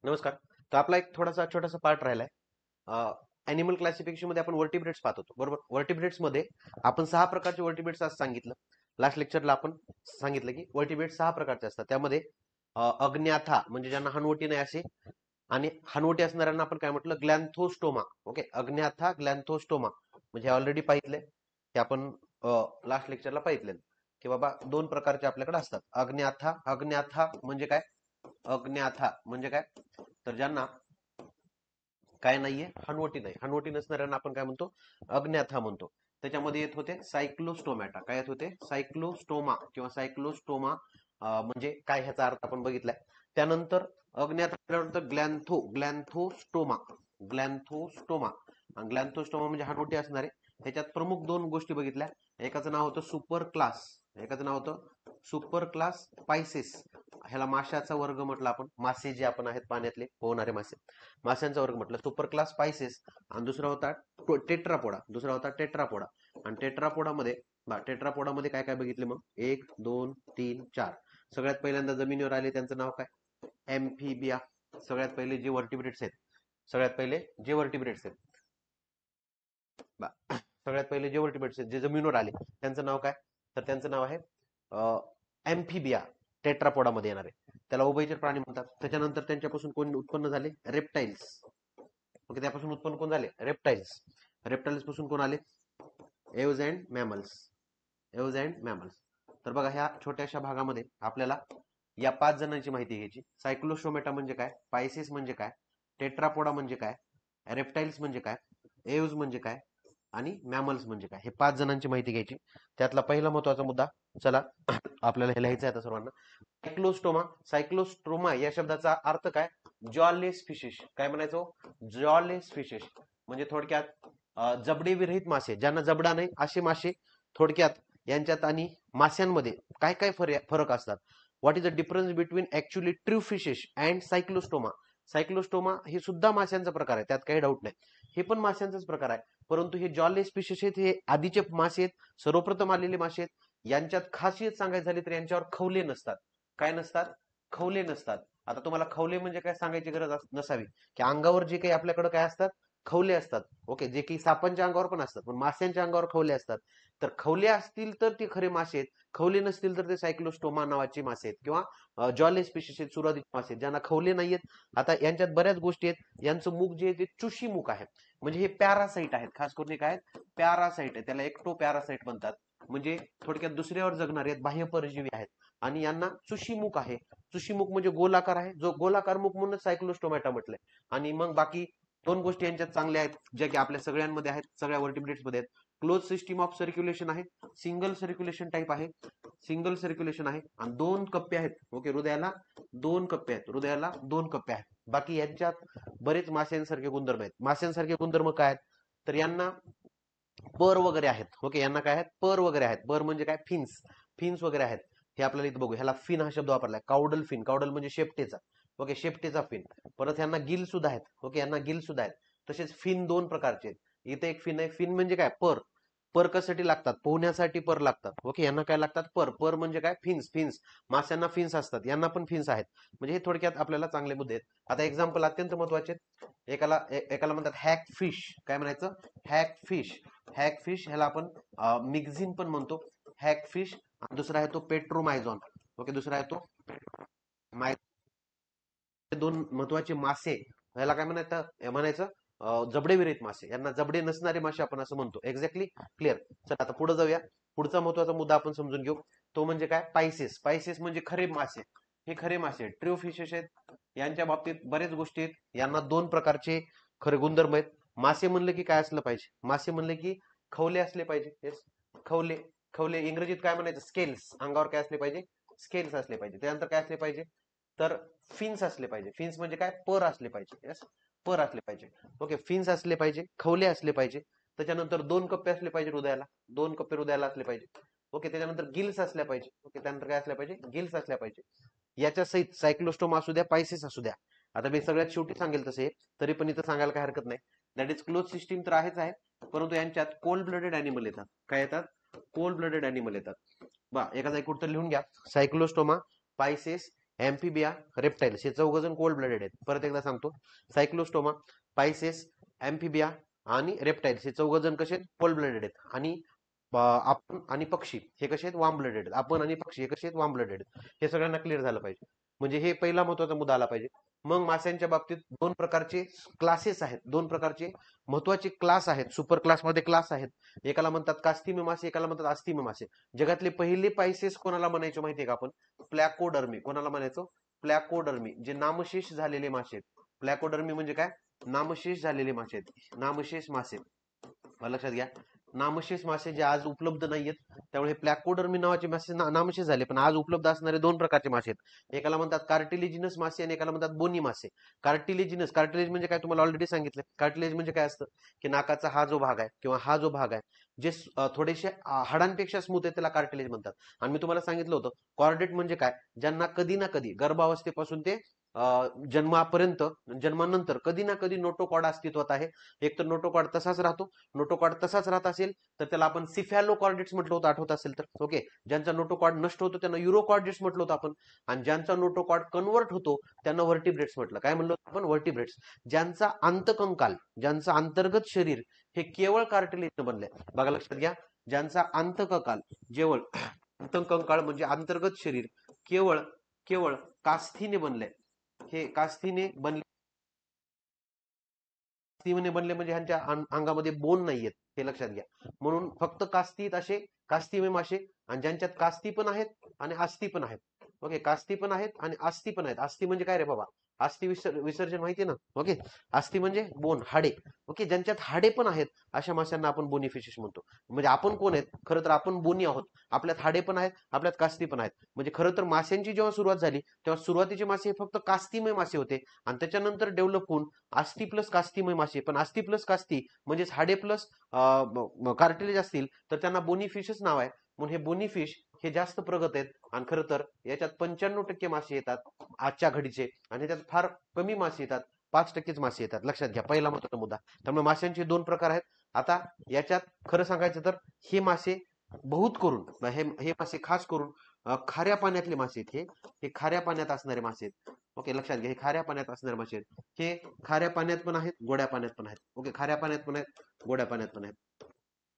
नमस्कार. तर आपला एक थोडासा छोटासा पार्ट राहिलाय. अॅनिमल क्लासिफिकेशन मध्ये आपण वर्टिब्रेट्स पाहत होतो, बरोबर. वर्टिब्रेट्स मध्ये आपण 6 प्रकारचे वर्टिब्रेट्स असं सांगितलं. लास्ट लेक्चरला आपण सांगितलं की वर्टिब्रेट्स 6 प्रकारचे असतात. त्यामध्ये अग्न्याथा म्हणजे ज्यांना हनवटी नाही असे, आणि हनवटी असणाऱ्यांना आपण काय म्हटलं, ग्लॅन्थोस्टोमा. ओके, अग्न्याथा ग्लॅन्थोस्टोमा म्हणजे ऑलरेडी पाहितले की आपण लास्ट लेक्चरला पाहितले की बाबा 2 प्रकारचे आपल्याकडे असतात. अग्न्याथा अग्न्याथा म्हणजे काय, अग्न्याथा म्हणजे काय, तर ज्यांना काय नाहीये, हनवटी नाही, हनवटी नसणाऱ्यांना आपण काय म्हणतो, अग्न्याथा म्हणतो. त्याच्यामध्ये येत होते सायक्लोस्टोमॅटा. काय येत होते, सायक्लोस्टोमा किंवा सायक्लोस्टोमा म्हणजे काय, ह्याचा अर्थ आपण बघितलाय. त्यानंतर अग्न्याथा ग्लॅन्थोस्टोमा. ग्लॅन्थोस्टोमा आणि ग्लॅन्थोस्टोमा म्हणजे हनवटी असणारे. ह्याच्यात प्रमुख 2 गोष्टी बघितल्या. एकाचं नाव होतं सुपर क्लास, एकाचं नाव होतं सुपर क्लास पायसेस. ह्याला माशाचा वर्ग म्हटलं आपण, मासे जे आपण आहेत पाण्यातले पोहणारे मासे, माशांचा वर्ग म्हटलं सुपर क्लास स्पायसेस. आणि दुसरा होता टेट्रापोडा, दुसरा होता टेट्रापोडा. आणि टेट्रापोडामध्ये काय काय बघितले मग, 1 2 3 4. सगळ्यात पहिल्यांदा जमिनीवर आले, त्यांचं नाव काय, एम्फिबिया. सगळ्यात पहिले जे वर्टिब्रेट्स आहेत, सगळ्यात पहिले जे वर्टिब्रेट्स आहेत सगळ्यात पहिले जे वर्टिब्रेट्स आहेत जे जमिनीवर आले, त्यांचं नाव काय, तर त्यांचं नाव आहे एम्फिबिया. टेट्रापोडामध्ये येणारे त्याला उभयचर प्राणी म्हणतात. त्याच्यानंतर त्यांच्यापासून कोण उत्पन्न झाले, रेप्टाइल्स. ओके, त्यापासून उत्पन्न कोण झाले, रेप्टाइल्स. रेप्टाइल्स पासून कोण आले, aves and mammals. Aves and mammals. तर बघा, ह्या छोट्याशा भागामध्ये आपल्याला या 5 जणांची माहिती घ्यायची. सायक्लोस्टोमेटा म्हणजे काय, पायसिस म्हणजे काय, टेट्रापोडा म्हणजे काय, रेप्टाइल्स म्हणजे काय, एव्ज म्हणजे काय, आणि मॅमल्स म्हणजे काय, हे 5 जणांची माहिती घ्यायची. त्यातला पहिला महत्वाचा मुद्दा, चला आपल्याला हे लिहायचं आहे आता सर्वांना. सायक्लोस्टोमा. सायक्लोस्टोमा या शब्दाचा अर्थ काय, जॉलेस फिशेस. काय म्हणायचो, जॉलेस फिशेस म्हणजे थोडक्यात जबडे विरहित मासे, ज्यांना जबडा नाही असे मासे. थोडक्यात यांच्यात आणि माशांमध्ये काय काय फरक असतात. What is the difference between actually true fishes and cyclostoma. Cyclostoma हे सुद्धा माशांचा प्रकार आहे, त्यात काही डाऊट नाही, हे पण माशांचाच प्रकार आहे. परंतु हे जॉलेस फिशेस आहेत, हे आधीचे मासे आहेत, सर्वप्रथम आलेले मासे आहेत. यांच्यात खासियत सांगायची झाली तर यांच्यावर खवले नसतात. काय नसतात, खवले नसतात. आता तुम्हाला खवले म्हणजे काय सांगायची गरज नसावी, की अंगावर जे काही आपल्याकडे काय असतात, खवले असतात. ओके, जे काही सापांच्या अंगावर पण असतात, पण माशांच्या अंगावर खवले असतात. तर खवले असतील तर ते खरे मासे आहेत, खवले नसतील तर ते सायक्लोस्टोमा नावाचे मासे आहेत, किंवा जॉले स्पीशीज आहेत, सुरुवातीचे मासे आहेत, ज्यांना खवले नाहीयेत. आता यांच्यात बऱ्याच गोष्टी आहेत. यांचं मुख जे आहे ते चुशी मुख आहे, म्हणजे हे पॅरासाइट आहेत. खास करून काय आहेत, पॅरासाइट आहे. त्याला एक्टो पॅरासाइट म्हणतात. म्हणजे थोडक्यात दुसऱ्यावर जगणारे आहेत, बाह्य परजीवी आहेत. आणि यांना चुशीमुख आहे. चुशीमुख म्हणजे गोलाकार आहे, जो गोलाकार मुख म्हणून सायक्लोस्टोमॅटा म्हटलंय. आणि मग बाकी 2 गोष्टी यांच्यात चांगल्या आहेत, ज्या की आपल्या सगळ्यांमध्ये आहेत, सगळ्या वर्टिब्रेट्स मध्ये आहेत. क्लोज सिस्टीम ऑफ सर्क्युलेशन आहे, सिंगल सर्क्युलेशन टाईप आहे, सिंगल सर्क्युलेशन आहे. आणि 2 कप्पे आहेत. ओके, हृदयाला 2 कप्पे आहेत, हृदयाला 2 कप्पे आहेत. बाकी यांच्यात बरेच माशांसारखे गुणधर्म आहेत. माशांसारखे गुणधर्म काय आहेत, तर यांना पर वगैरे आहेत. ओके, यांना काय आहेत, पर वगैरे आहेत. पर म्हणजे काय, फिन्स, फिन्स वगैरे आहेत. हे आपल्याला इथं बघू, ह्याला फिन हा शब्द वापरलाय, काउडल फिन. काउडल म्हणजे शेपटेचा. Okay, शेपटेचा fin. परत यांना गिल सुद्धा आहेत. ओके, यांना गिल सुद्धा आहेत. तसेच फिन 2 प्रकारचे आहेत. इथे एक फिन आहे. फिन म्हणजे काय, पर. पर कशासाठी लागतात, पोहण्यासाठी पर लागतात. ओके, यांना काय लागतात, पर. पर म्हणजे काय, फिन्स. फिन्स, माशांना फिन्स असतात, यांना पण फिन्स आहेत. म्हणजे हे थोडक्यात आपल्याला चांगले मुद्दे आहेत. आता एक्झाम्पल अत्यंत महत्वाचे. एकाला म्हणतात हॅक फिश. काय म्हणायचं, हॅक फिश. हॅक फिश ह्याला आपण मिक्झिन पण म्हणतो, हॅक फिश. दुसरा आहे तो पेट्रोमायझॉन. ओके, दुसरा आहे तो दोन महत्वाचे मासे. ह्याला काय म्हणायचं जबडे विरहित मासे. यांना जबडे नसणारे मासे आपण असं म्हणतो. Exactly clear. चला आता पुढे जाऊया. पुढचा महत्वाचा मुद्दा आपण समजून घेऊ, तो म्हणजे काय, पायसेस. पायसेस म्हणजे खरे मासे. हे खरे मासे ट्रू फिशेस आहेत. यांच्या बाबतीत बरेच गोष्टी आहेत. यांना 2 प्रकारचे खरे गुणधर्म आहेत. मासे म्हणले की काय असलं पाहिजे, मासे म्हणले की खवले असले पाहिजे. येस, खवले. खवले इंग्रजीत काय म्हणायचं, स्केल्स. अंगावर काय असले पाहिजे, स्केल्स असले पाहिजे. त्यानंतर काय असले पाहिजे, तर फिन्स असले पाहिजे. फिन्स म्हणजे काय, पर असले पाहिजे. यस, पर असले पाहिजे. ओके, फिन्स असले पाहिजे, खवले असले पाहिजे. त्याच्यानंतर 2 कप्पे असले पाहिजे हृदयाला, 2 कप्पे हृदयाला असले पाहिजे. ओके, त्याच्यानंतर गिल्स असल्या पाहिजे. ओके, त्यानंतर काय असल्या पाहिजे, गिल्स असल्या पाहिजे. याच्या सहित सायक्लोस्टोमा असू द्या, पायसिस असू द्या. आता मी सगळ्यात शेवटी सांगेल तसे, तरी पण इथं सांगायला काय हरकत नाही. दॅट इज क्लोज सिस्टीम तर आहेच आहे, परंतु यांच्यात कोल्ड ब्लडेड अॅनिमल येतात. काय येतात, कोल्ड ब्लडेड अॅनिमल येतात. बा एखादा एक कुठं लिहून घ्या, सायक्लोस्टोमा, पायसेस, एम्फिबिया, रेप्टाइल्स हे चौघजण कोल्ड ब्लडेड आहेत. परत एकदा सांगतो, सायक्लोस्टोमा, पायसेस, एम्फिबिया आणि रेप्टाइल्स हे चौघजण कसे कोल्ड ब्लडेड आहेत. आणि आपण आणि पक्षी हे कसे आहेत वार्म ब्लडेड आहेत. आपण आणि पक्षी हे कसे आहेत वार्म ब्लडेड आहेत. हे सगळ्यांना क्लिअर झालं पाहिजे. म्हणजे हे पहिला महत्वाचा मुद्दा आला पाहिजे. मग माशांच्या बाबतीत दोन प्रकारचे क्लासेस आहेत, दोन प्रकारचे महत्वाचे क्लास आहेत, सुपर क्लासमध्ये क्लास आहेत. एकाला म्हणतात कास्थिमी मासे, एकाला म्हणतात आस्थिमी मासे. जगातले पहिले पायसेस कोणाला म्हणायचे माहितीये का आपण? प्लॅकोडर्मी. कोणाला म्हणायचो? प्लॅकोडर्मी, जे नामशेष झालेले मासे आहेत. प्लॅकोडर्मी म्हणजे काय? नामशेष झालेले मासे आहेत, नामशेष मासे. लक्षात घ्या, नामशेष मासे जे आज उपलब्ध नाहीयेत, त्यामुळे प्लॅकोडर्मी नावाचे मासे नामशेष झाले. पण आज उपलब्ध असणारे दोन प्रकारचे मासे आहेत. एकाला म्हणतात कार्टिलेजिनस मासे आणि एकाला म्हणतात बोनी मासे. कार्टिलेजिनस, कार्टिलेज म्हणजे काय तुम्हाला ऑलरेडी सांगितलं. कार्टिलेज म्हणजे काय असतं की नाकाचा हा जो भाग आहे किंवा हा जो भाग आहे जे थोडेसे हाडांपेक्षा स्मूथ आहे त्याला कार्टिलेज म्हणतात. आणि मी तुम्हाला सांगितलं होतं कॉर्डेट म्हणजे काय, ज्यांना कधी ना कधी गर्भावस्थेपासून ते जन्मापर्यंत, जन्मानंतर कधी ना कधी नोटोकॉड अस्तित्वात आहे. एक तर नोटोकॉड तसाच राहतो, नोटोकॉड तसाच राहत असेल तर त्याला आपण सिफॅलोकॉर्डेट्स म्हटलं होतं, आठवत असेल तर. ओके, ज्यांचा नोटोकॉड नष्ट होतो त्यांना युरोकॉर्डेट्स म्हटलं होतं आपण. आणि ज्यांचा नोटोकॉड कन्वर्ट होतो त्यांना व्हर्टिब्रेट्स म्हटलं. काय म्हणलं आपण? व्हर्टिब्रेट्स. ज्यांचा अंतकंकाल, ज्यांचं अंतर्गत शरीर हे केवळ कार्टिलेजनं बनलंय. बघा लक्षात घ्या, ज्यांचा अंतककाल जेवळ अंतकंकाळ म्हणजे अंतर्गत शरीर केवळ केवळ कास्थीने बनलंय. हे कास्थीने बनले म्हणजे ह्यांच्या अंगामध्ये बोन नाहीयेत, हे लक्षात घ्या. म्हणून फक्त कास्तीत असे कास्तीमय मासे, आणि ज्यांच्यात कास्ती पण आहेत आणि अस्थी पण आहेत. ओके, कास्ती पण आहेत आणि अस्थी पण आहेत. अस्थी म्हणजे काय रे बाबा? अस्थि विसर्जन माहिती ना? ओके, अस्थि म्हणजे बोन, हाडे. ओके, ज्यांच्यात हाडे पण आहेत अशा माशांना आपण बोनी फिशेस म्हणतो. म्हणजे आपण कोण आहेत? खरं तर आपण बोनी आहोत. आपल्यात हाडे पण आहेत, आपल्यात कास्ती पण आहेत. म्हणजे खरं तर माशांची जेव्हा सुरुवात झाली तेव्हा सुरुवातीचे मासे हे फक्त कास्तीमय मासे होते, आणि त्याच्यानंतर डेव्हलप होऊन अस्थि प्लस कास्तीमय मासे. पण अस्थि प्लस कास्ती म्हणजेच हाडे प्लस कार्टिलेज असतील तर त्यांना बोनी फिशच नाव आहे. म्हणून हे बोनी फिश हे जास्त प्रगत आहेत. आणि खरं तर याच्यात 95% मासे येतात आजच्या घडीचे, आणि त्यात फार कमी मासे येतात, 5%च मासे येतात. लक्षात घ्या, पहिला महत्वाचा मुद्दा. त्यामुळे माशांचे दोन प्रकार आहेत. आता याच्यात खरं सांगायचं तर हे मासे बहुत करून हे मासे खास करून खाऱ्या पाण्यातले मासे आहेत. हे खाऱ्या पाण्यात असणारे मासे आहेत. ओके, लक्षात घ्या, हे खाऱ्या पाण्यात असणारे मासे आहेत. हे खाऱ्या पाण्यात पण आहेत, गोड्या पाण्यात पण आहेत. ओके, खाऱ्या पाण्यात पण आहेत, गोड्या पाण्यात पण आहेत.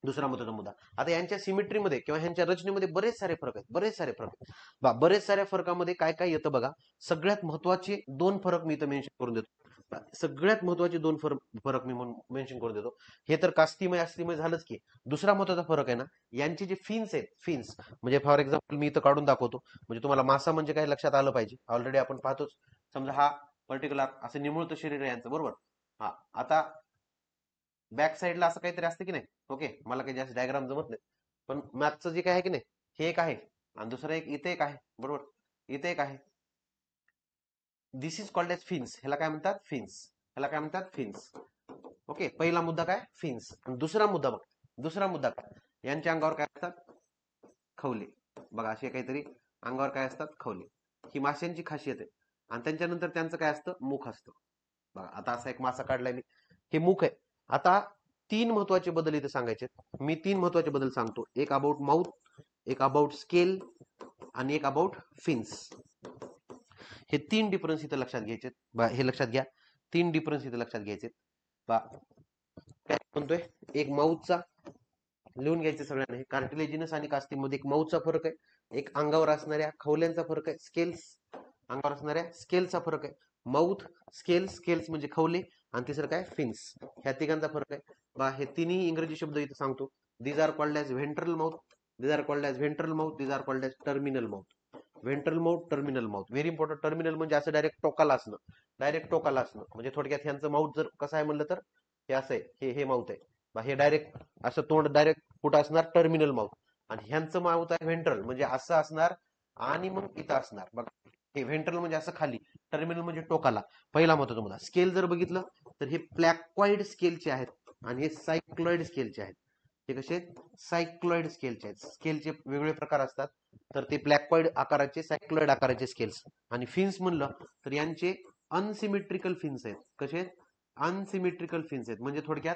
दुसरा महत्वाचा मुद्दा, आता यांच्या सिमेट्रीमध्ये किंवा यांच्या रचनेमध्ये बरेच सारे फरक आहेत, बरेच सारे फरक आहेत. बरेच साऱ्या फरकामध्ये काय काय येतं बघा. सगळ्यात महत्वाचे दोन फरक मी इथं मेन्शन करून देतो. सगळ्यात महत्वाचे दोन फरक मी मेन्शन करून देतो. हे तर कास्तीमय अस्थिमय झालंच की. दुसरा महत्वाचा फरक आहे ना, यांचे जे फिन्स आहेत, फिन्स म्हणजे फॉर एक्झाम्पल मी इथं काढून दाखवतो, म्हणजे तुम्हाला मासा म्हणजे काय लक्षात आलं पाहिजे. ऑलरेडी आपण पाहतोच. समजा हा पर्टिक्युलर असं निमुळतं शरीर आहे यांचं, बरोबर. हा, आता बॅक साईडला असं काहीतरी असतं की नाही. ओके, मला काही जास्त डायग्राम जमत नाही, पण मॅथचं जे काय आहे की नाही, हे एक आहे आणि दुसरं एक इथे एक आहे, बरोबर. इथे एक आहे. दिस इज कॉल्ड एज फिन्स. ह्याला काय म्हणतात? फिन्स. ह्याला काय म्हणतात? फिन्स. ओके, पहिला मुद्दा काय? फिन्स. आणि दुसरा मुद्दा बघ, दुसरा मुद्दा काय? यांच्या अंगावर काय असतात? खवले. बघा, असे काहीतरी अंगावर काय असतात? खवले. ही माशांची खासियत आहे. आणि त्यांच्यानंतर त्यांचं काय असतं? मुख असतं. बघा, आता असा एक मासा काढलाय मी, हे मुख आहे. आता तीन महत्वाचे बदल इथे सांगायचे. मी तीन महत्वाचे बदल सांगतो. एक अबाउट माउथ, एक अबाउट स्केल आणि एक अबाउट फिन्स. हे तीन डिफरन्स इथे लक्षात घ्यायचे. हे लक्षात घ्या, तीन डिफरन्स इथे लक्षात घ्यायचे. काय म्हणतोय? एक माउथचा लिहून घ्यायचे सगळ्यांना. कार्टिलेजिनस आणि कास्तीमध्ये एक माउथचा फरक आहे, एक अंगावर असणाऱ्या खवल्यांचा फरक आहे, स्केल्स अंगावर असणाऱ्या स्केलचा फरक आहे. माउथ, स्केल्स, स्केल्स म्हणजे खवले, आणि तिसरं काय? फिन्स. ह्या तिघांचा फरक आहे. हे तिन्ही इंग्रजी शब्द इथे सांगतो. These are called as ventral mouth, these are called as ventral mouth, these are called as terminal mouth. Ventral mouth, terminal mouth. Very important. Terminal म्हणजे असं डायरेक्ट टोकाला असणं, डायरेक्ट टोकाला असणं. म्हणजे थोडक्यात ह्यांचं माउथ जर कसं आहे म्हणलं तर हे असं आहे, हे माउथ आहे. हे डायरेक्ट असं तोंड डायरेक्ट कुठं असणार? Terminal mouth. आणि ह्यांचं माउथ आहे व्हेंट्रल, म्हणजे असं असणार आणि मग इथं असणार. बघा, हे व्हेंट्रल म्हणजे असं खाली, टर्मिनल म्हणजे टोकाला. पहिला महत्वाचा मुद्दा. स्केल जर बघितलं तर हे प्लॅक्वाइड स्केलचे आहेत आणि हे सायक्लॉइड स्केलचे आहेत. हे कसे? सायक्लॉइड स्केलचे आहेत. स्केलचे वेगवेगळे प्रकार असतात, तर ते प्लॅक्वाइड आकाराचे, सायक्लॉइड आकाराचे स्केल्स. आणि फिन्स म्हणलं तर यांचे अनसिमेट्रिकल फिन्स आहेत. कसे? अनसिमेट्रिकल फिन्स आहेत. म्हणजे थोडक्यात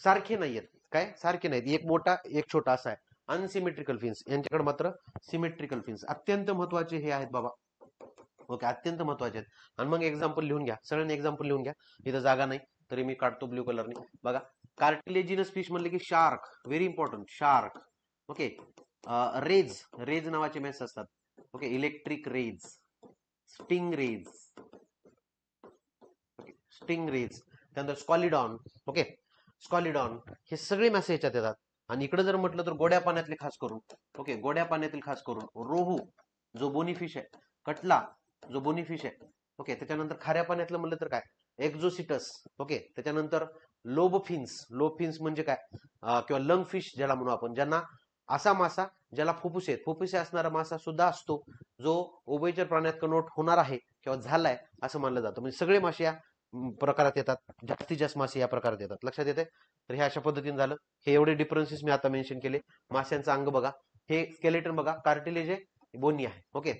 सारखे नाहीयेत. काय? सारखे नाहीत. एक मोठा एक छोटा असा आहे. Unsymmetrical fins. यांच्याकडे मात्र सिमेट्रिकल फिन्स. अत्यंत महत्वाचे हे आहेत बाबा. ओके, अत्यंत महत्वाचे आहेत. आणि मग एक्झाम्पल लिहून घ्या, सगळ्यांनी एक्झाम्पल लिहून घ्या. इथं जागा नाही तरी मी काढतो ब्ल्यू कलरने. बघा, कार्टिलेजिनस फिश म्हणले की shark, very important, shark. Okay, rays, rays नावाचे मॅस असतात. Okay, electric rays, sting rays, sting rays, त्यानंतर स्कॉलिडॉन. ओके, स्कॉलिडॉन, हे सगळे मासे याच्यात येतात. आणि इकडे जर म्हटलं तर गोड्या पाण्यातले खास करून, ओके, गोड्या पाण्यातील खास करून रोहू जो बोनीफिश आहे, कटला जो बोनीफिश आहे. ओके, त्याच्यानंतर खाऱ्या पाण्यातलं म्हणलं तर काय, एक्झोसिटस. ओके, त्याच्यानंतर लोबफिन्स, लोबफिन्स म्हणजे काय, किंवा लंग फिश ज्याला म्हणू आपण, ज्यांना असा मासा ज्याला फुफ्फुसे आहेत, फुफ्फुसे असणारा मासा सुद्धा असतो, जो उभयचर प्राण्यात कन्वर्ट होणार आहे किंवा झालाय असं मानलं जातं. म्हणजे सगळे मासे या प्रकारात येतात, जास्तीत जास्त मासे या प्रकारात येतात. लक्षात येते? तर हे अशा पद्धतीने झालं. हे एवढे डिफरन्सेस मी आता मेन्शन केले. माशांचं अंग बघा, हे स्केलेटन बघा, कार्टिलेज आहे, बोनी आहे. ओके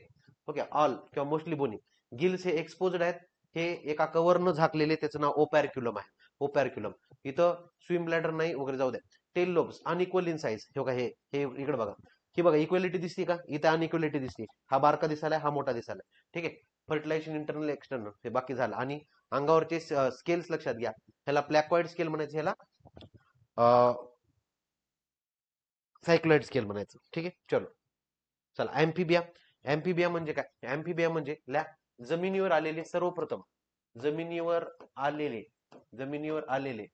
ओके, ऑल किंवा मोस्टली बोनी. गिल्स हे एक्सपोज्ड आहेत, हे एका कव्हरनं झाकलेले, त्याचं नाव ओपॅर्क्युलम आहे, ओपॅर्क्युलम. इथं स्विम ब्लॅडर नाही वगैरे, जाऊ द्या. Tail lobes unequal in size, हे बघा, हे इकडे बघा, ही बघा इक्वेलिटी दिसते का, इथं अनइक्वेलिटी दिसते. हा बारका दिसायला, हा मोठा दिसायला. ठीक आहे, फर्टिलायझेशन इंटरनल एक्सटर्नल हे बाकी झालं. आणि अंगावरचे स्केल्स लक्षात घ्या, ह्याला प्लॅकॉइड स्केल म्हणायचं, ह्याला सायक्लॉइड स्केल म्हणायचं. ठीक आहे, चलो चला. एम्फिबिया, एम्फिबिया म्हणजे काय, एम्फिबिया म्हणजे जमिनीवर आलेले, सर्वप्रथम जमिनीवर आलेले, जमिनीवर आलेले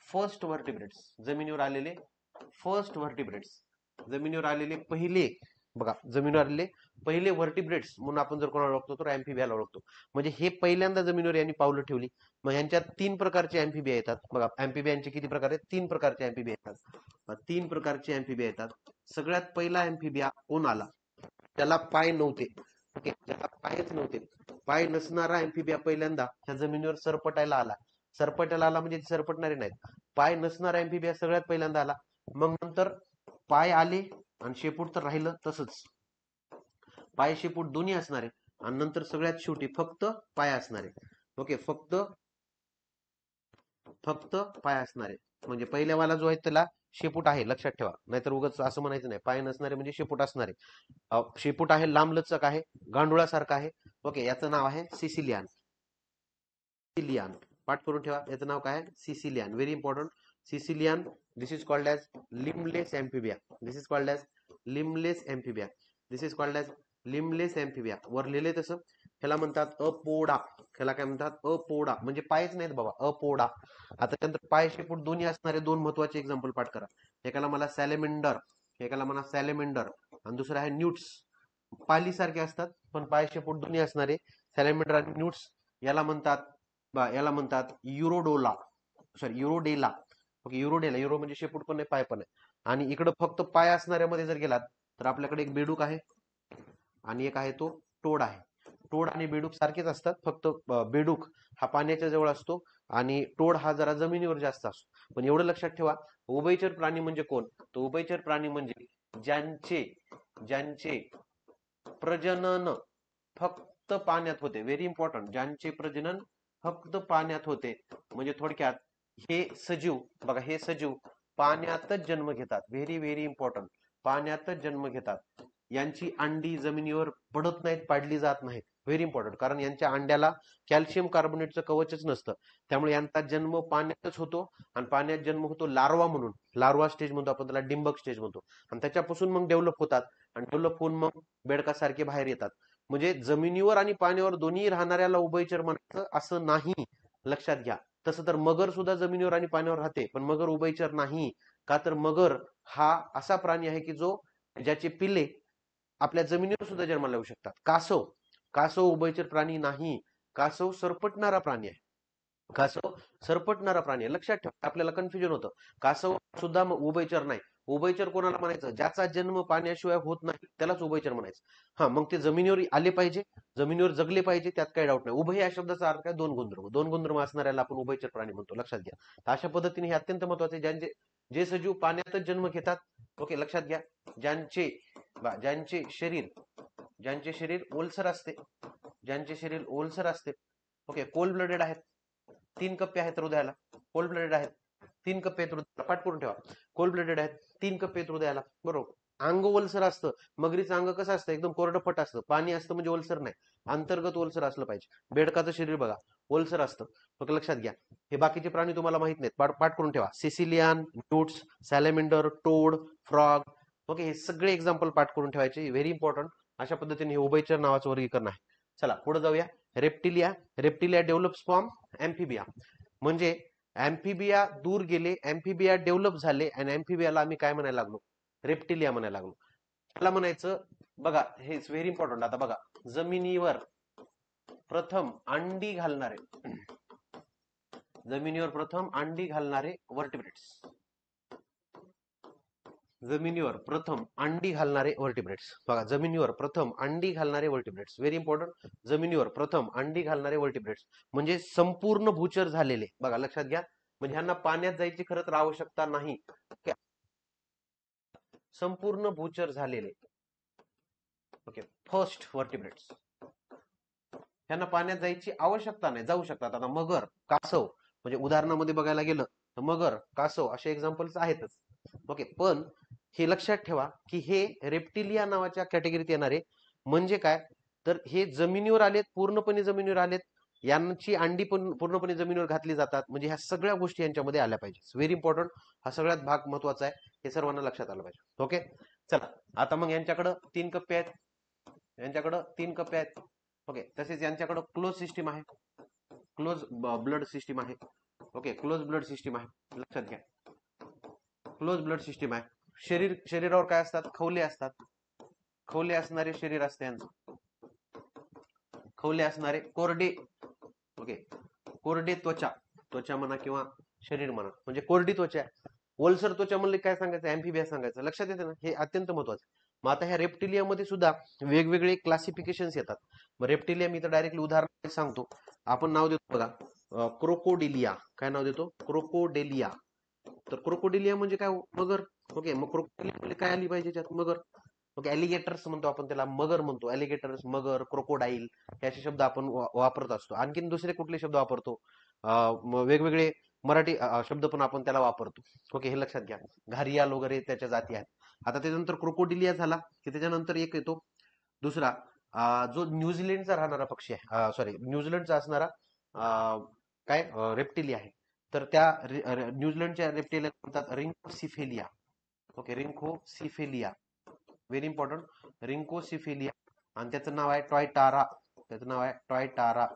फर्स्ट व्हर्टिब्रेट्स, जमिनीवर आलेले फर्स्ट व्हर्टिब्रेट्स, जमिनीवर आलेले पहिले, बघा, जमिनीवर आलेले पहिले व्हर्टिब्रेट्स म्हणून आपण जर कोणाला ओळखतो तर एम्फिबियाला ओळखतो. म्हणजे हे पहिल्यांदा जमिनीवर यांनी पावलं ठेवली. मग यांच्यात 3 प्रकारचे एम्फिबिया येतात. बघा, एम्फिबियांचे किती प्रकार आहेत, 3 प्रकारचे एम्फिबिया येतात. 3 प्रकारचे एम्फिबिया येतात. सगळ्यात पहिला एम्फिबिया कोण आला, त्याला पाय नव्हते. ओके, त्याला पायच नव्हते. पाय नसणारा एम्फिबिया पहिल्यांदा त्या जमिनीवर सरपटायला आला. सरपटायला आला म्हणजे सरपटणारे नाहीत, पाय नसणारा एम्फिबिया सगळ्यात पहिल्यांदा आला. मग नंतर पाय आले आणि शेपूट तर राहिलं तसंच, पाय शेपूट दोन्ही असणारे. आणि नंतर सगळ्यात शेवटी फक्त पाय असणारे. ओके, फक्त फक्त पाय असणारे. म्हणजे पहिल्यावाला जो आहे त्याला शेपूट आहे, लक्षात ठेवा, नाहीतर उगाच असं म्हणायचं नाही. पाय नसणारे म्हणजे शेपूट असणारे. शेपूट आहे, लांब लचक आहे, गांडुळासारखं आहे. ओके, याचं नाव आहे सिसिलियन. सिसिलियन पाठ करून ठेवा, याचं नाव काय आहे, Sicilian. Very important, Sicilian. This is called as limbless Amphibia. This is called as limbless Amphibia. This is called as limbless Amphibia. वर लिहिले तसं. ह्याला म्हणतात अपोडा. ह्याला काय म्हणतात, अपोडा. म्हणजे पायच नाहीत बाबा, अपोडा. आता त्यानंतर पाय शेपूट दोन्ही असणारे 2 महत्वाचे एक्झाम्पल पाठ करा. एकाला मला सॅलेमेंडर, एकाला म्हणा सॅलेमेंडर, आणि दुसरं आहे न्यूट्स. पालीसारखे असतात पण पाय शेपूट दोन्ही असणारे सॅलेमेंडर आणि न्यूट्स. याला म्हणतात, याला म्हणतात युरोडोला, सॉरी युरोडेला. ओके, युरोडेला. युरो म्हणजे शेपूट पण नाही, पाय पण आहे. आणि इकडं फक्त पाय असणाऱ्यामध्ये जर गेलात तर आपल्याकडे एक बेडूक आहे आणि एक आहे तो टोड आहे. टोड आणि बेडूक सारखेच असतात, फक्त बेडूक हा पाण्याच्या जवळ असतो आणि टोड हा जरा जमिनीवर जास्त असतो. पण एवढं लक्षात ठेवा, उभयचर प्राणी म्हणजे कोण, तो उभयचर प्राणी म्हणजे ज्यांचे ज्यांचे प्रजनन फक्त पाण्यात होते. व्हेरी इम्पॉर्टंट, ज्यांचे प्रजनन फक्त पाण्यात होते. म्हणजे थोडक्यात हे सजीव बघा, हे सजीव पाण्यातच जन्म घेतात. व्हेरी व्हेरी इम्पॉर्टंट, पाण्यातच जन्म घेतात. यांची अंडी जमिनीवर पडत नाहीत, पाडली जात नाहीत. व्हेरी इम्पॉर्टंट, कारण यांच्या अंड्याला कॅल्शियम कार्बोनेटचं कवचच नसतं. त्यामुळे यांचा जन्म पाण्यातच होतो. आणि पाण्यात जन्म होतो लार्वा म्हणून, लार्वा स्टेज म्हणतो आपण त्याला, डिंबक स्टेज म्हणतो. आणि त्याच्यापासून मग डेव्हलप होतात आणि डेव्हलप होऊन मग बेडकासारखे बाहेर येतात. म्हणजे जमिनीवर आणि पाण्यावर दोन्ही राहणाऱ्याला उभयचर म्हणायचं असं नाही, लक्षात घ्या. तसं तर मगर सुद्धा जमिनीवर आणि पाण्यावर राहते, पण मगर उभयचर नाही. का तर मगर हा असा प्राणी आहे की जो, ज्याचे पिल्ले आपल्या जमिनीवर सुद्धा जन्माला येऊ शकतात. कासव, कासव उभयचर प्राणी नाही. कासव सरपटणारा प्राणी आहे. कासव सरपटणारा प्राणी आहे, लक्षात ठेवा. आपल्याला कन्फ्युजन होतं. कासव सुद्धा उभयचर नाही. उभयचर कोणाला म्हणायचं, ज्याचा जन्म पाण्याशिवाय होत नाही त्यालाच उभयचर म्हणायचं. हा, मग ते जमिनीवर आले पाहिजे, जमिनीवर जगले पाहिजे, त्यात काही डाऊट नाही. उभय या शब्दाचा अर्थ काय, 2 गुणधर्म. 2 गुणधर्म असणाऱ्याला आपण उभयचर प्राणी म्हणतो, लक्षात घ्या. तर अशा पद्धतीने हे अत्यंत महत्वाचे, ज्यांचे जे सजीव पाण्यातच जन्म घेतात. ओके, लक्षात घ्या. ज्यांचे ज्यांचे शरीर, ज्यांचे शरीर ओलसर असते, ज्यांचे शरीर ओलसर असते. ओके, कोल्ड ब्लडेड आहेत. 3 कप्पे आहेत हृदयाला, कोल्ड ब्लडेड आहेत. 3 कप्पे आहेत हृदयाला, पाठ करून ठेवा. कोल्ड ब्लडेड आहेत, 3 कप्पे आहेत हृदयाला, बरोबर. अंग ओलसर असतं. मगरीचं अंग कसं असतं, एकदम कोरडपट असतं, पाणी असतं म्हणजे ओलसर नाही, अंतर्गत ओलसर असलं पाहिजे. बेडकाचं शरीर बघा ओलसर असतं. फक्त लक्षात घ्या, हे बाकीचे प्राणी तुम्हाला माहित नाहीत, पाठ करून ठेवा. Caecilian, newts, salamander, toad, frog. Okay, हे सगळे एक्झाम्पल पाठ करून ठेवायचे, व्हेरी इम्पॉर्टंट. अशा पद्धतीने हे उभयचर नावाचं वर्गीकरण आहे. चला पुढे जाऊया. Reptilia. Reptilia develops from amphibia. म्हणजे अँफिबिया दूर गेले, अँफिबिया डेव्हलप झाले, आणि अँफिबियाला आम्ही काय म्हणायला लागलो, रेप्टिलिया म्हणायला लागलो. त्याला म्हणायचं बघा, हे इज व्हेरी इम्पॉर्टंट. आता बघा, जमिनीवर प्रथम अंडी घालणारे, जमिनीवर प्रथम अंडी घालणारे वर्टिब्रेट्स. जमिनीवर प्रथम अंडी घालणारे वर्टिब्रेट्स. बघा, जमिनीवर प्रथम अंडी घालणारे वर्टिब्रेट्स, व्हेरी इम्पॉर्टंट. जमिनीवर प्रथम अंडी घालणारे वर्टिब्रेट्स म्हणजे संपूर्ण भूचर झालेले. बघा लक्षात घ्या, म्हणजे ह्यांना पाण्यात जायची खरंच तर आवश्यकता नाही, संपूर्ण भूचर झालेले. ओके, फर्स्ट वर्टिब्रेट्स, त्यांना पाण्यात जायची आवश्यकता नाही, जाऊ शकतात. आता मगर, कासव, म्हणजे उदाहरणामध्ये बघायला गेलं तर मगर, कासव असे एक्झाम्पल्स आहेतच. ओके, पण हे लक्षात ठेवा की हे रेप्टिलिया नावाच्या कॅटेगरीत येणारे. म्हणजे काय, तर हे जमिनीवर आलेत, पूर्णपणे जमिनीवर आलेत, यांची अंडी पण पूर्णपणे जमिनीवर घातली जातात. म्हणजे ह्या सगळ्या गोष्टी यांच्यामध्ये आल्या पाहिजे. व्हेरी इम्पॉर्टंट, हा सगळ्यात भाग महत्वाचा आहे, हे सर्वांना लक्षात आलं पाहिजे. ओके, चला आता मग यांच्याकडे 3 कप्पे आहेत, यांच्याकडे 3 कप्पे आहेत. ओके, तसेच यांच्याकडे क्लोज सिस्टीम आहे, क्लोज ब्लड सिस्टीम आहे. ओके, क्लोज ब्लड सिस्टीम आहे, लक्षात घ्या, क्लोज ब्लड सिस्टीम आहे. शरीरावर काय असतात, खवले असतात, खवले असणारे शरीर असते यांचं, खवले असणारे, कोरडे. ओके, कोरडे त्वचा, त्वचा म्हणा किंवा शरीर म्हणा, म्हणजे कोरडी त्वचा. ओलसर त्वचा म्हणले काय सांगायचं, अँफिबिया सांगायचं. लक्षात येते ना, हे अत्यंत महत्वाचं. मग आता ह्या रेप्टिलियामध्ये सुद्धा वेगवेगळे क्लासिफिकेशन्स येतात. मग रेप्टिलिया मी तर डायरेक्टली उदाहरण सांगतो. आपण नाव देतो बघा, क्रोकोडिलिया. काय नाव देतो, क्रोकोडेलिया. तर क्रोकोडिलिया म्हणजे काय, मगर. ओके, मग क्रोकोडिलिया म्हणजे काय आली पाहिजे त्यात, मगर. ओके, ॲलिगेटर्स म्हणतो आपण त्याला, मगर म्हणतो, ॲलिगेटर्स, मगर, क्रोकोडाईल, हे असे शब्द आपण वापरत असतो. आणखीन दुसरे कुठले शब्द वापरतो, वेगवेगळे मराठी शब्द पण आपण त्याला वापरतो. ओके, हे लक्षात घ्या, घारियाल वगैरे त्याच्या जाती आहेत. आता त्याच्यानंतर क्रोकोडिलिया झाला की त्याच्यानंतर एक येतो दुसरा, जो न्यूझीलंडचा राहणारा पक्षी आहे, सॉरी न्यूझीलंडचा असणारा काय रेप्टिलिया आहे. तर त्या न्यूझीलंडच्या रेप्टिलिया म्हणतात rhynchocephalia. Okay, rhynchocephalia, very important, rhynchocephalia. आणि त्याचं नाव आहे टॉयटारा. त्याचं नाव आहे टॉयटारा.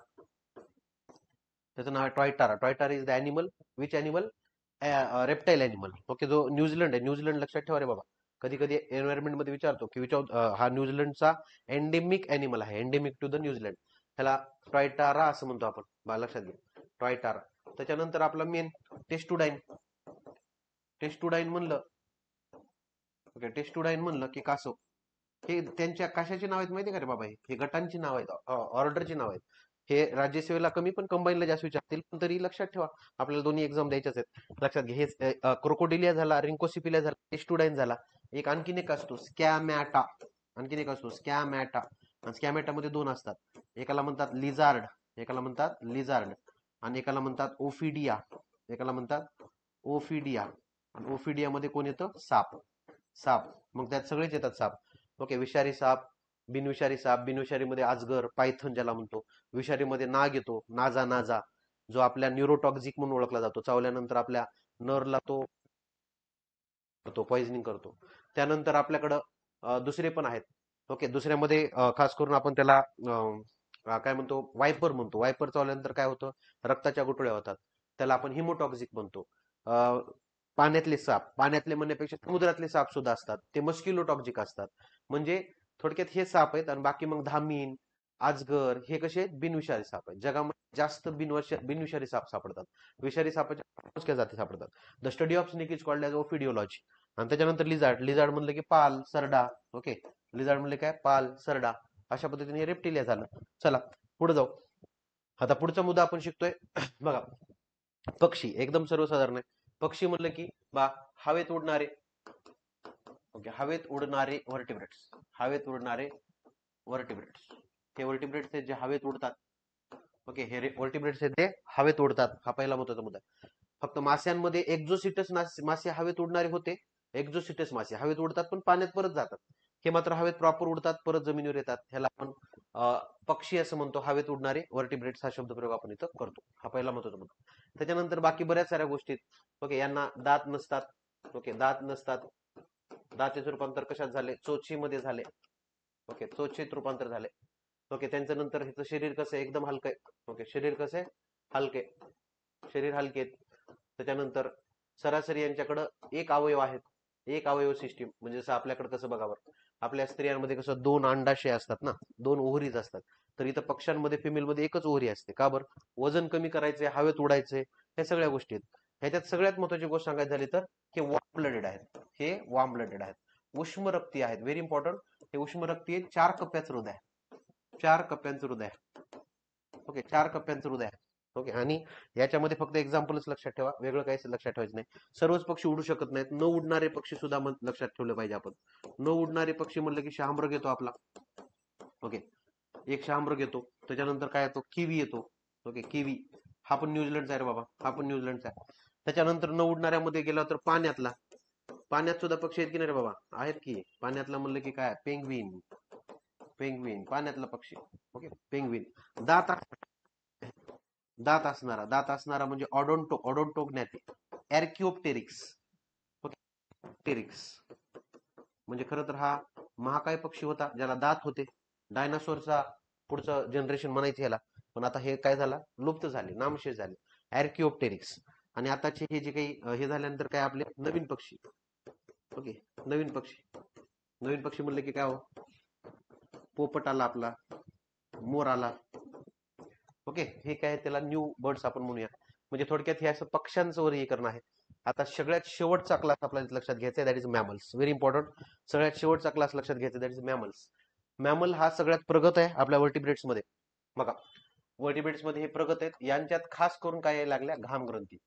त्याचं नाव आहे tuatara. Tuatara is the animal, which animal, reptile animal. Okay, जो न्यूझीलंड आहे, न्यूझीलंड लक्षात ठेवा रे बाबा. कधी कधी एन्व्हायरमेंट मध्ये विचारतो की हा न्यूझीलंडचा एंडेमिक अॅनिमल आहे, एंडेमिक टू द न्यूझीलंड. त्याला टॉयटारा असं म्हणतो आपण, लक्षात घ्या, टॉयटारा. त्याच्यानंतर आपला मेन टेस्टुडाईन. टेस्टुडाईन म्हणलं, ओके, टेस्टुडाईन म्हणलं की कासव. हे त्यांच्या कशाची नाव आहेत माहिती का रे बाबा, हे गटांची नाव आहेत, ऑर्डरची नाव आहेत. हे राज्यसेवेला कमी पण कंबाईनला जास्त विचारतील, पण तरी लक्षात ठेवा, आपल्याला दोन्ही एक्झाम द्यायच्याच आहेत, लक्षात घ्या. हे क्रोकोडिलिया झाला, रिंकोसिफिलिया झाला, टेस्टुडाईन झाला. एक आणखीन एक असतो स्कॅमॅटा. आणखीन एक असतो स्कॅमॅटा. आणि स्कॅमॅटा मध्ये 2 असतात, एकाला म्हणतात लिझार्ड, एकाला म्हणतात लिझार्ड, आणि एकाला म्हणतात ओफिडिया, एकाला म्हणतात ओफिडिया. आणि ओफिडिया मध्ये कोण येतं, साप. साप, मग त्यात सगळेच येतात साप. ओके, विषारी साप, बिनविषारी साप. बिनविषारीमध्ये अजगर, पायथन ज्याला म्हणतो. विषारीमध्ये नाग येतो, नाजा नाजा, जो आपल्या न्यूरोटॉक्सिक म्हणून ओळखला जातो. चावल्यानंतर आपल्या नर्वला तो पॉइझनिंग करतो. त्यानंतर आपल्याकडं दुसरे पण आहेत. ओके, दुसऱ्यामध्ये खास करून आपण त्याला काय म्हणतो, वायपर म्हणतो. वायपर चावल्यानंतर काय होतं, रक्ताच्या गुठळ्या होतात, त्याला आपण हिमोटॉक्सिक म्हणतो. पाण्यातले साप, पाण्यातले म्हणण्यापेक्षा समुद्रातले साप सुद्धा असतात, ते मस्किलोटॉक्सिक असतात. म्हणजे थोडक्यात हे साप आहेत. आणि बाकी मग धामीन, अजगर, हे कसे बिनविषारी साप आहेत. जगामध्ये जास्त बिनविषारी साप सापडतात, विषारी सापाच्या मोजक्या जाती सापडतात. The study of snake is called as ophidiology. आणि त्याच्यानंतर लिझार्ड. लिझार्ड म्हणलं की पाल, सरडा. ओके, लिझार्ड म्हणले काय, पाल, सरडा. अशा पद्धतीने रेप्टिलिया झालं. चला पुढे जाऊ. आता पुढचा मुद्दा आपण शिकतोय बघा, पक्षी. एकदम सर्वसाधारण आहे. पक्षी म्हणलं की बा हवेत उडणारे. ओके, हवेत उडणारे व्हर्टिब्रेट्स. हवेत उडणारे व्हर्टिब्रेट्स, हे व्हर्टिब्रेट्स आहेत जे हवेत उडतात. ओके, हे व्हर्टिब्रेट्स आहेत ते हवेत उडतात. हा पहिला महत्वाचा मुद्दा. फक्त मास्यांमध्ये एक्झोसिटस मासे हवेत उडणारे होते, एक्झोसिटस मासे हवेत उडतात पण पाण्यात परत जातात. हे मात्र हवेत प्रॉपर उडतात परत जमिनीवर येतात. ह्याला आपण पक्षी असं म्हणतो. हवेत उडणारे वर्टिब्रेट्स हा शब्दप्रयोग आपण इथं करतो. हा पहिला महत्वाचा मुद्दा. त्याच्यानंतर बाकी बऱ्याच साऱ्या गोष्टी. ओके, यांना दात नसतात. ओके, दात नसतात. दातेचे रूपांतर कशात झाले? चोचीमध्ये झाले. ओके, चोचीत रूपांतर झाले. ओके, त्यांच्या नंतर ह्याचं शरीर कसं आहे? एकदम हलकं आहे. ओके, शरीर कसं आहे? हलके. शरीर हलके. त्याच्यानंतर सरासरी यांच्याकडं एक अवयव आहेत. एक अवयव सिस्टीम म्हणजे जसं आपल्याकडे कसं बघावं, आपल्या स्त्रियांमध्ये कसं 2 अंडाशय असतात ना, 2 ओव्हरीज असतात. तर इथं पक्ष्यांमध्ये फिमेलमध्ये एकच ओव्हरी असते. का बरं? वजन कमी करायचंय, हवेत उडायचंय, ह्या सगळ्या गोष्टी आहेत. ह्याच्यात सगळ्यात महत्वाची गोष्ट सांगायची झाली तर हे वॉर्म ब्लडेड आहेत. हे वॉर्म ब्लडेड आहेत. उष्म रक्ती आहेत. Very important. हे उष्म रक्ती 4 कप्प्याचं हृदय आहे. 4 कप्प्यांचं हृदय आहे. ओके, 4 कप्प्यांचं हृदय आहे. ओके, आणि याच्यामध्ये फक्त एक्झाम्पलच लक्षात ठेवा, वेगळं काहीच लक्षात ठेवायचं नाही. सर्वच पक्षी उडू शकत नाहीत. न उडणारे पक्षी सुद्धा लक्षात ठेवले पाहिजे आपण. न उडणारे पक्षी म्हणलं की शाहमृग येतो आपला. ओके, एक शाहमृग येतो. त्याच्यानंतर काय येतो? किवी येतो. ओके, किवी हा पण न्यूझीलंडचा आहे रे बाबा, हा पण न्यूझीलंडचा आहे. त्याच्यानंतर न उडणाऱ्यामध्ये गेला तर पाण्यातला. पाण्यात सुद्धा पक्षी आहेत की नाही रे बाबा? आहेत की. पाण्यातला म्हणलं की काय? पेंग्विन. पेंग्विन पाण्यातला पक्षी. Okay, penguin. दात दात असणारा म्हणजे ऑडोंटोग्नॅथी. एर्किओप्टेरिक्स. ओके, टेरिक्स म्हणजे खरं तर हा महाकाय पक्षी होता ज्याला दात होते. डायनासोरचा पुढचं जनरेशन म्हणायचं ह्याला, पण आता हे काय झालं? लुप्त झाले, नामशेष झाले. एर्किओप्टेरिक्स. आणि आताचे हे जे काही हे झाल्यानंतर काय आपले नवीन पक्षी. ओके, नवीन पक्षी. नवीन पक्षी म्हणले की काय हो? पोपट आला आपला, मोर आला. ओके, हे काय त्याला न्यू बर्ड्स आपण म्हणूया. म्हणजे थोडक्यात हे असं पक्ष्यांचं वर्गीकरण आहे. आता सगळ्यात शेवटचा क्लास आपल्याला लक्षात घ्यायचा आहे, that is mammals. Very important. सगळ्यात शेवटचा क्लास लक्षात घ्यायचा, दॅट इज मॅमल्स. मॅमल हा सगळ्यात प्रगत आहे आपल्या वर्टिब्रेट्स मध्ये. बघा, वर्टिब्रेट्स मध्ये हे प्रगत आहेत. यांच्यात खास करून काय यायला लागल्या? घाम ग्रंथी.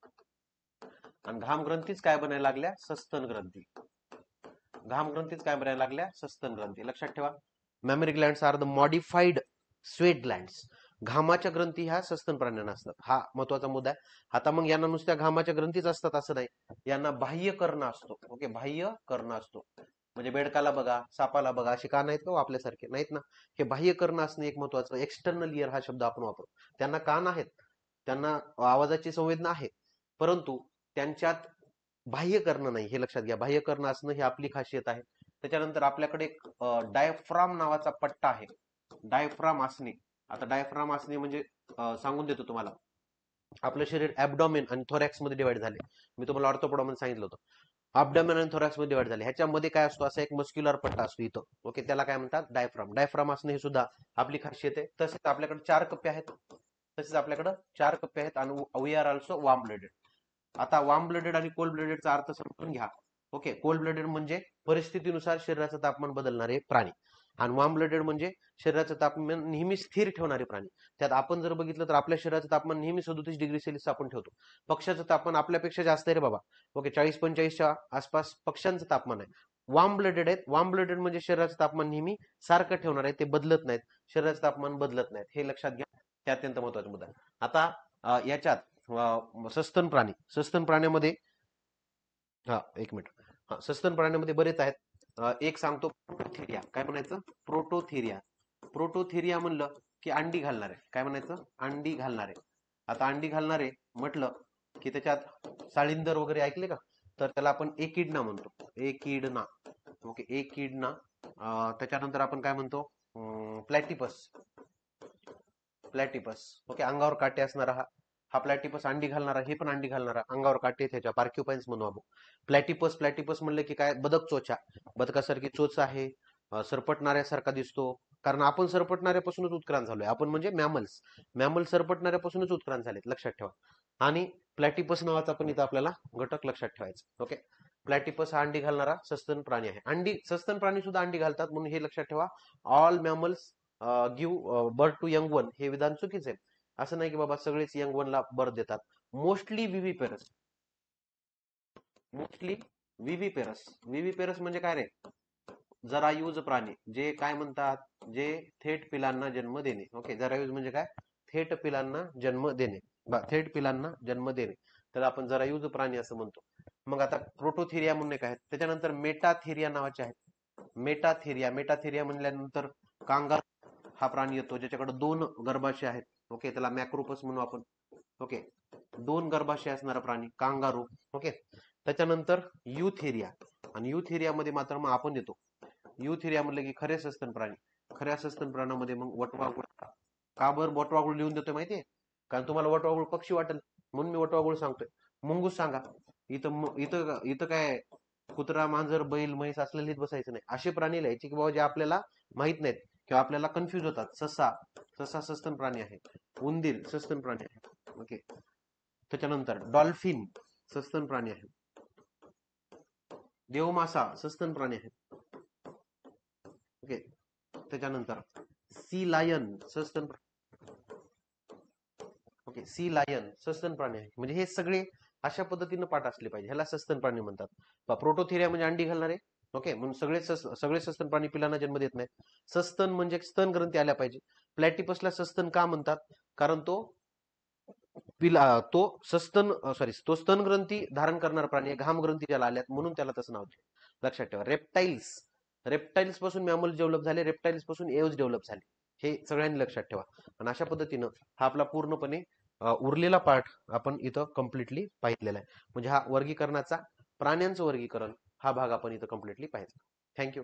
आणि घाम ग्रंथीच काय बनायला लागल्या? सस्तन ग्रंथी. घाम ग्रंथीच काय बनायला लागल्या? सस्तन ग्रंथी. लक्षात ठेवा, mammary glands are the modified sweat glands. घामाच्या ग्रंथी ह्या सस्तन प्राण्यांना असतात. हा महत्वाचा मुद्दा आहे. आता मग यांना नुसत्या घामाच्या ग्रंथीच असतात असं नाही, यांना बाह्य कर्ण असतो. ओके, बाह्य कर्ण असतो. म्हणजे बेडकाला बघा, सापाला बघा, असे कान आहेत का हो आपल्यासारखे? नाहीत ना. हे बाह्य कर्ण असणे एक महत्वाचं. एक्सटर्नल इयर हा शब्द आपण वापरतो. त्यांना कान आहेत, त्यांना आवाजाची संवेदना आहे, परंतु त्यांच्यात बाह्य कर्ण नाही, हे लक्षात घ्या. बाह्य कर्ण असणं ही आपली खासियत आहे. त्याच्यानंतर आपल्याकडे एक डायफ्राम नावाचा पट्टा आहे. डायफ्राम असणे. आता डायफ्राम असणे म्हणजे सांगून देतो तुम्हाला. आपलं शरीर ऍबडॉमेन आणि थोरॅक्स मध्ये डिवाइड झाले. मी तुम्हाला ऑर्थोपोडा सांगितलं होतं. ॲब्डोमेन आणि थोरॅक्स मध्ये डिवाइड झाले. ह्याच्यामध्ये काय असतो? असा एक मस्क्युलर पट्टा असतो इथं. ओके, त्याला काय म्हणतात? डायफ्राम. डायफ्राम असणे हे सुद्धा आपली खासियत आहे. तसेच आपल्याकडे 4 कप्पे आहेत. आणि we are also warm blooded. आता वार्म ब्लडेड आणि कोल्ड ब्लडेडचा अर्थ समजून घ्या. ओके, कोल्ड ब्लडेड म्हणजे परिस्थितीनुसार शरीराचं तापमान बदलणारे प्राणी, आणि वार्म ब्लडेड म्हणजे शरीराचं तापमान नेहमी स्थिर ठेवणारे प्राणी. त्यात आपण जर बघितलं तर आपल्या शरीराचं तापमान नेहमी 37 डिग्री सेल्सिअस आपण ठेवतो. पक्षाचं तापमान आपल्यापेक्षा जास्त आहे रे बाबा. ओके, 40-45च्या आसपास पक्ष्यांचं तापमान आहे. वार्म ब्लडेड आहेत. वार्म ब्लडेड म्हणजे शरीराचं तापमान नेहमी सारखं ठेवणार आहे, ते बदलत नाहीत. शरीराचं तापमान बदलत नाहीत, हे लक्षात घ्या. हे अत्यंत महत्वाचा मुद्दा. आता याच्यात सस्तन प्राण्यामध्ये, हा एक मिनिट, हा सस्तन प्राण्यामध्ये बरेच आहेत. एक सांगतो, प्रोटोथेरिया. काय म्हणायचं? प्रोटोथेरिया. प्रोटोथेरिया म्हणलं की अंडी घालणारे. काय म्हणायचं? अंडी घालणारे. आता अंडी घालणारे म्हटलं की त्याच्यात साळिंदर वगैरे ऐकले का? तर त्याला आपण एकिडना म्हणतो. एकिडना. ओके, एकिडना. त्याच्यानंतर आपण काय म्हणतो? प्लॅटिपस. प्लॅटिपस. ओके, अंगावर काटे असणारा हा प्लॅटिपस. अंडी घालणारा, हे पण अंडी घालणारा, अंगावर काटे त्याच्या पार्क्युपाइन्स म्हणू आपण. प्लॅटिपस. प्लॅटिपस म्हणलं की काय? बदक चोचा. बदकासारखी चोच आहे, सरपटणाऱ्यासारखा दिसतो. कारण आपण सरपटणाऱ्यापासूनच उत्क्रांत झालोय. आपण म्हणजे मॅमल्स. मॅमल सरपटणाऱ्यापासूनच उत्क्रांत झालेत, लक्षात ठेवा. आणि प्लॅटिपस नावाचा पण इथं आपल्याला घटक लक्षात ठेवायचा. ओके, प्लॅटिपस हा अंडी घालणारा सस्तन प्राणी आहे. सस्तन प्राणी सुद्धा अंडी घालतात, म्हणून हे लक्षात ठेवा. All mammals give birth to young one, हे विधान चुकीचं आहे. असं नाही की बाबा सगळेच यंग वनला बर्थ देतात. मोस्टली विव्हिपेरस. मोस्टली विव्हिपेरस. विव्हिपेरस म्हणजे काय रे? जरायुज प्राणी, जे काय म्हणतात? जे थेट पिलांना जन्म देणे. ओके, जरायुज म्हणजे काय? थेट पिलांना जन्म देणे. थेट पिलांना जन्म देणे, तर आपण जरायुज प्राणी असं म्हणतो. मग आता प्रोटोथेरिया म्हणून एक आहेत, त्याच्यानंतर मेटाथेरिया नावाचे आहेत. मेटाथेरिया म्हणल्यानंतर कांगारू हा प्राणी येतो ज्याच्याकडे 2 गर्भाशय आहेत. ओके, त्याला मॅक्रोपस म्हणू आपण. ओके, 2 गर्भाशय असणारा प्राणी कांगारू. ओके, त्याच्यानंतर युथेरिया, आणि युथेरियामध्ये मात्र मग आपण येतो. युथेरिया म्हणलं की खरे सस्तन प्राणी. खऱ्या सस्तन प्राण्यामध्ये मग वटवाघूळ. का बरं वटवाघूळ लिहून देतोय माहितीये? कारण तुम्हाला वटवाघूळ पक्षी वाटेल म्हणून मी वटवाघूळ सांगतोय. मुंगूस सांगा. इथं काय कुत्रा, मांजर, बैल, म्हैस असले लिहित बसायचं नाही. असे प्राणी लिहायचे की बाबा जे आपल्याला माहित नाहीत किंवा आपल्याला कन्फ्युज होतात. ससा सस्तन प्राणी आहे. उंदीर सस्तन प्राणी आहे. ओके, त्याच्यानंतर डॉल्फिन सस्तन प्राणी आहे. देवमासा सस्तन प्राणी आहे. ओके, त्याच्यानंतर सी लायन सस्तन. ओके, सी लायन सस्तन प्राणी आहे. म्हणजे हे सगळे अशा पद्धतीनं पाठ असले पाहिजे. ह्याला सस्तन प्राणी म्हणतात. प्रोटोथेरिया म्हणजे अंडी घालणारे. ओके, म्हणून सगळे सस्तन प्राणी पिलांना जन्म देत नाहीत. सस्तन म्हणजे स्तन ग्रंथी आल्या पाहिजे. प्लॅटिपसला सस्तन का म्हणतात? कारण तो तो स्तन ग्रंथी धारण करणारा प्राणी आहे. घाम ग्रंथी ज्याला आल्यात म्हणून त्याला तसं नाव दिलं. लक्षात ठेवा. रेप्टाईल्स पासून मॅमल्स डेव्हलप झाले, रेप्टाईल्स पासून एव्हज डेव्हलप झाले. हे सगळ्यांनी लक्षात ठेवा. आणि अशा पद्धतीनं हा आपला पूर्णपणे उरलेला पार्ट आपण इथं कम्प्लिटली पाहिलेला आहे. म्हणजे हा वर्गीकरणाचा, प्राण्यांचं वर्गीकरण हा भाग आपण इथं कम्प्लिटली पाहिजे. थँक्यू.